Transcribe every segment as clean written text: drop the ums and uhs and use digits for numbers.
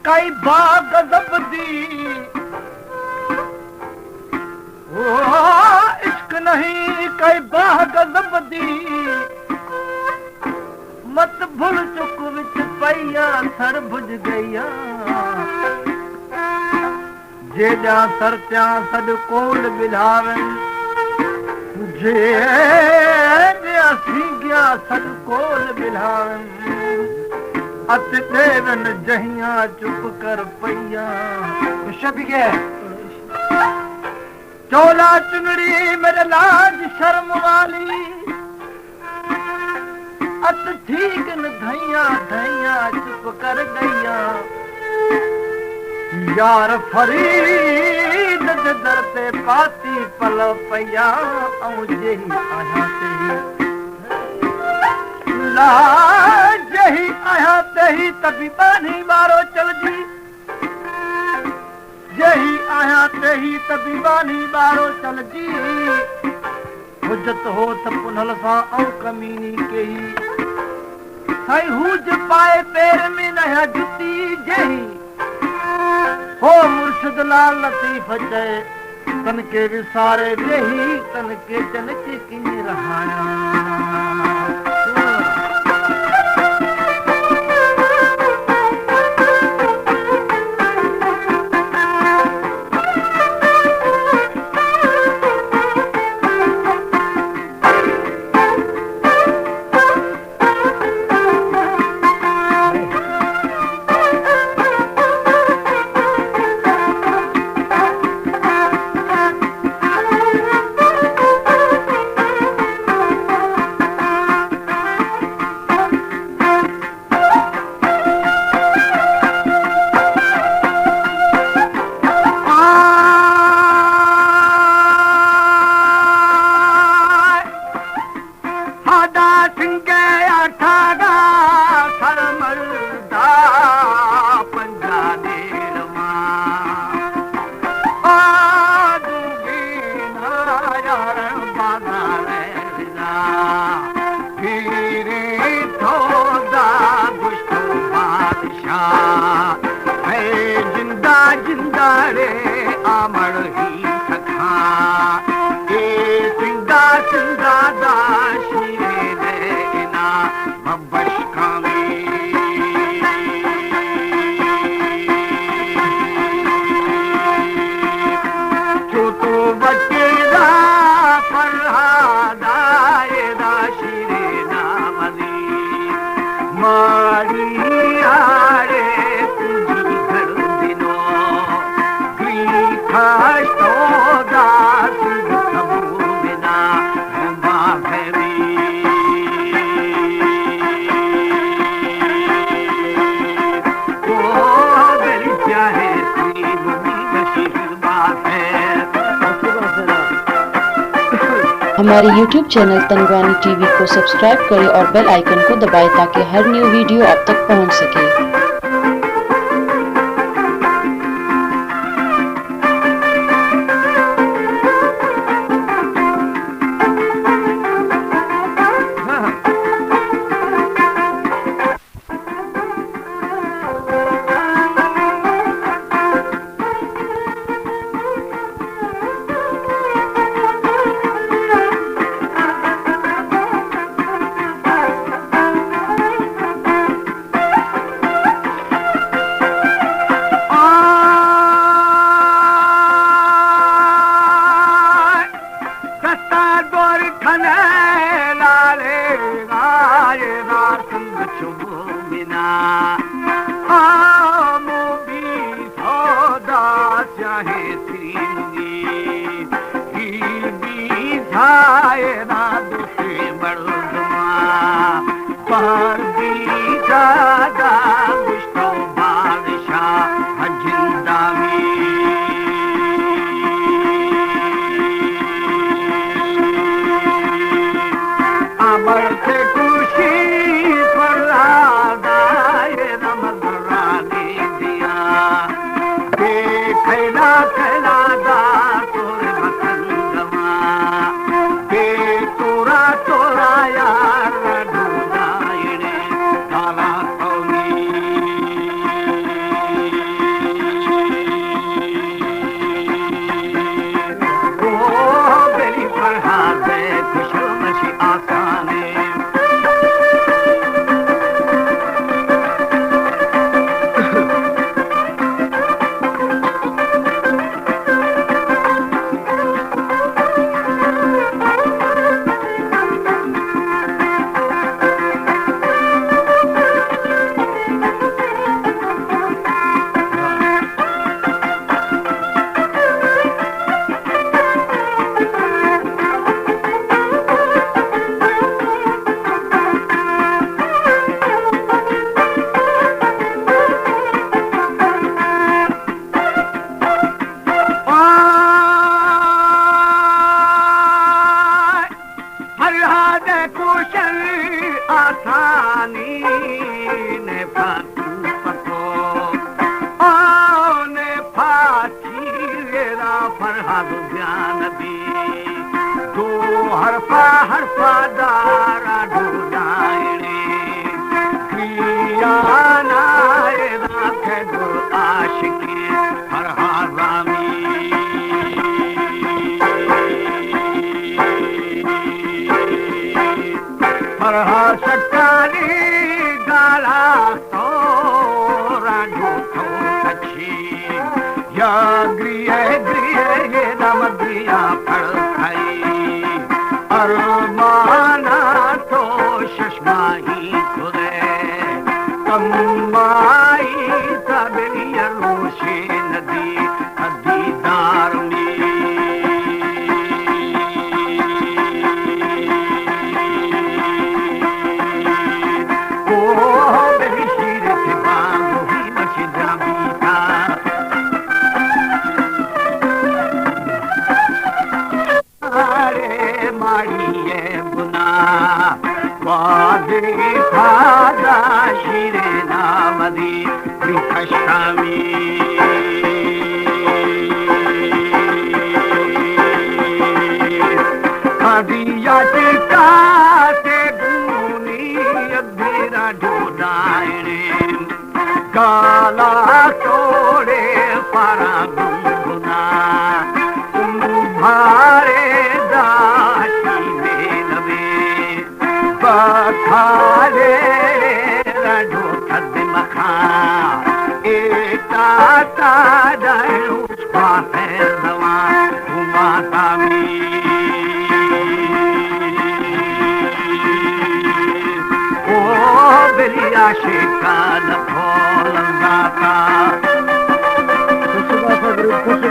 कई बाग दी इश्क नहीं कई बाग दी मत भूल चुक विच पैया सर भुज गया जेड़ा सरत्या सद कोल बिलावन जे असी गया सद कोल बिलावन अत देवन जहिया चुप कर पैया चोला चुनरी मेरे लाज शर्म वाली अत ठीक न धैया धैया चुप कर गैया यार फरीद दर ते पाती पल पैया ऐं जेही आया तेही ला जही आया तेही तबीबानी मारो चल जी जही आया तेही तबीबानी मारो चल जी हुजत हो त पुनल सा औ कमीनी केही साई हुज पाए पैर में नया जुती जही हो मुर्शिद लाल लतीफ जय तन के विसारे जही तन के जन के किन रहाया हमारे YouTube चैनल तनवानी टीवी को सब्सक्राइब करें और बेल आइकन को दबाएं ताकि हर न्यू वीडियो आप तक पहुंच सके। आम भी सौदा चाहे ना दूसरे मर्दमा पर भी दादा गुश्तो बादशाह जिंदा अमर से खुशी पर आदाए रमदरा ने दिया देखना खैला दा तोरे बसंगवा बे तोरा तोरा यार ढूंढाइने काला कौनी ओ बेली फरहाद खुशल मशी आसाने आसानी ने पतो ने फाची फरहाद ज्ञान दी दो हरफा दारा ढूंढाइने क्रियाना के दो आशिकी फरहाद फरहाद शक्कानी गाला तो राजू तो अच्छी या गृह दम दिया फल खाई अरमाना तो चश्मा ही खुदे कमाई तबलिया रोशे नदी दीदार में वादे खादा शिरे नामदी विखशामी खादिया टिकाते गुनी अधेरा ढूंढाइने गाला तोड़े पारा गुनगुना तुम्हारे दाशी में खाले रडो थद मखा एकता दारू पाहे दवा घुमाता मी ओ बेलिया शेकाल फूल दाता खुशबा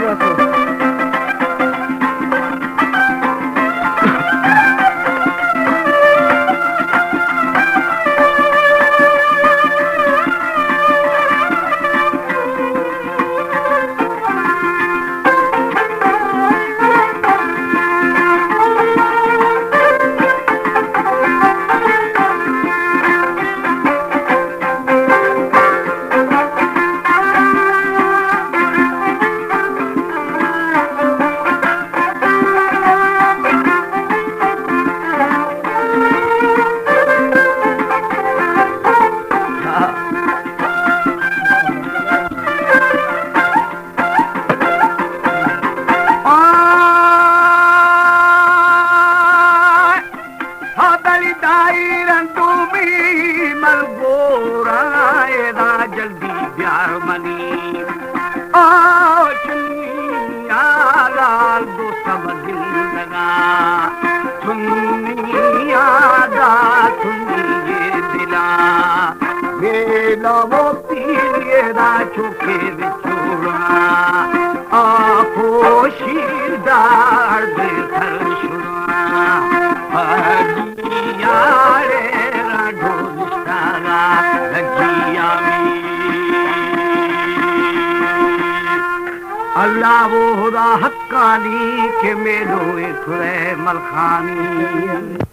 जल्दी प्यार मनी ओ चुनिया लाल दो सब दिल लगा चुनिया दा चुनिए दिला वेला वो पीलिए दा चुके बिछोड़ा आखो शीरदार दे थर शुरा अल्लाह वो खुदा हक्कानी के मेलो खुदा मलखानी।